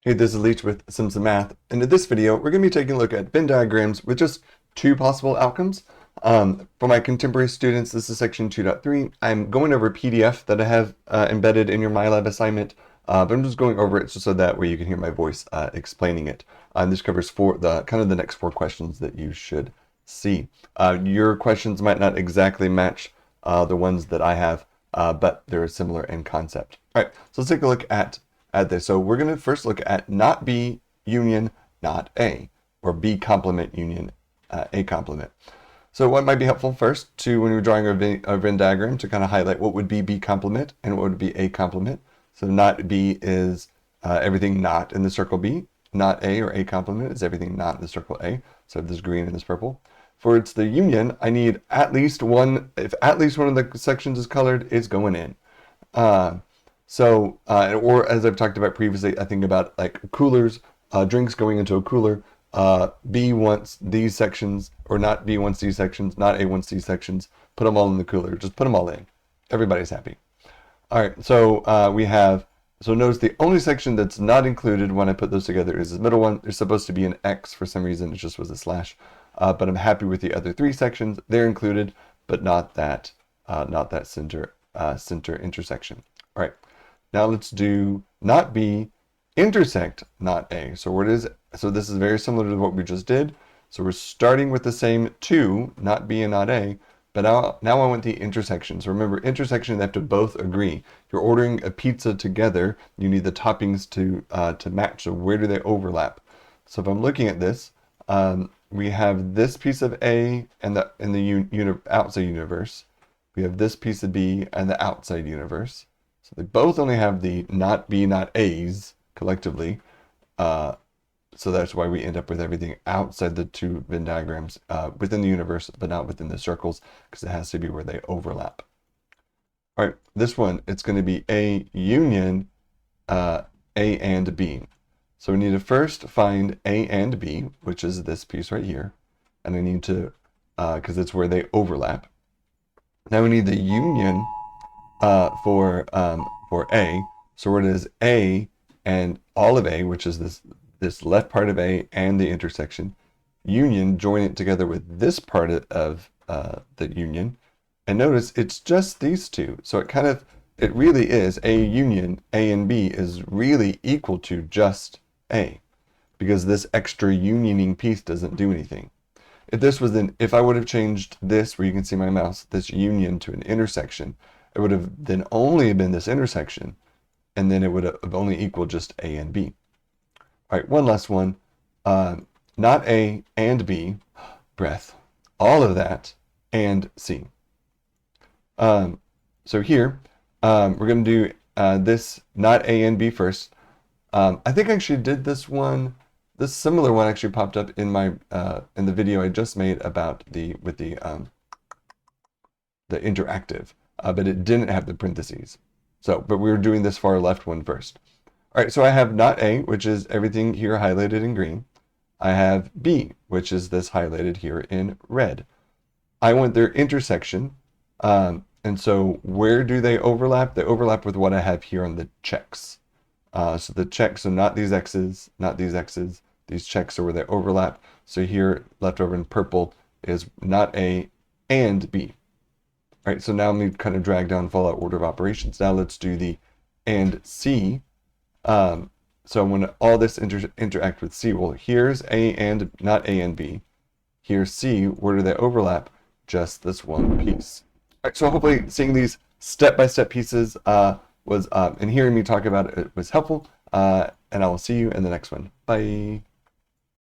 Hey, this is Leach with Simpson Math, and in this video, we're going to be taking a look at Venn diagrams with just two possible outcomes. For my contemporary students, this is section 2.3. I'm going over a PDF that I have embedded in your MyLab assignment, but I'm just going over it just so that way you can hear my voice explaining it. This covers the next four questions that you should see. Your questions might not exactly match the ones that I have, but they're similar in concept. All right, so let's take a look at this. So we're going to first look at not B union not A, or B complement union A complement. So what might be helpful first to when you're drawing a Venn diagram to kind of highlight what would be B complement and what would be A complement. So not B is everything not in the circle B. Not A or A complement is everything not in the circle A. So I have this green and this purple. For it's the union, I need at least one. If at least one of the sections is colored, it's going in. Or as I've talked about previously, I think about like coolers, drinks going into a cooler. B wants these sections, or not B wants these sections, not A wants these sections. Put them all in the cooler. Just put them all in. Everybody's happy. All right, so so notice the only section that's not included when I put those together is the middle one. There's supposed to be an X for some reason. It just was a slash. But I'm happy with the other three sections. They're included, but not that center intersection. All right. Now let's do not B intersect not A. So this is very similar to what we just did. So we're starting with the same two, not B and not A, but now I want the intersection. So remember, intersection, they have to both agree. You're ordering a pizza together, you need the toppings to match. So where do they overlap? So if I'm looking at this, we have this piece of A and in the outside universe. We have this piece of B and the outside universe. So they both only have the not B, not A's collectively. So that's why we end up with everything outside the two Venn diagrams within the universe, but not within the circles, because it has to be where they overlap. All right, this one, it's going to be A union A and B. So we need to first find A and B, which is this piece right here. And I need to, because it's where they overlap. Now we need the union for A. So where it is A and all of A, which is this left part of A and the intersection, union, join it together with this part of the union. And notice it's just these two. So it really is A union, A and B is really equal to just A, because this extra unioning piece doesn't do anything. If I would have changed this, where you can see my mouse, this union to an intersection, it would have then only been this intersection, and then it would have only equaled just A and B. All right, one last one. Not A and B, breath, all of that, and C. So here, we're going to do this not A and B first. I think I actually did this similar one actually popped up in my in the video I just made about the interactive, but it didn't have the parentheses. But we were doing this far left one first. All right, so I have not A, which is everything here highlighted in green. I have B, which is this highlighted here in red. I want their intersection, and so where do they overlap? They overlap with what I have here on the checks. So the checks are not these X's, not these X's. These checks are where they overlap. So here, left over in purple, is not A and B. All right, so now let me kind of drag down follow order of operations. Now let's do the and C. So when all this interact with C, well, here's A and not A and B. Here's C. Where do they overlap? Just this one piece. All right, so hopefully seeing these step-by-step pieces and hearing me talk about it was helpful. And I will see you in the next one. Bye.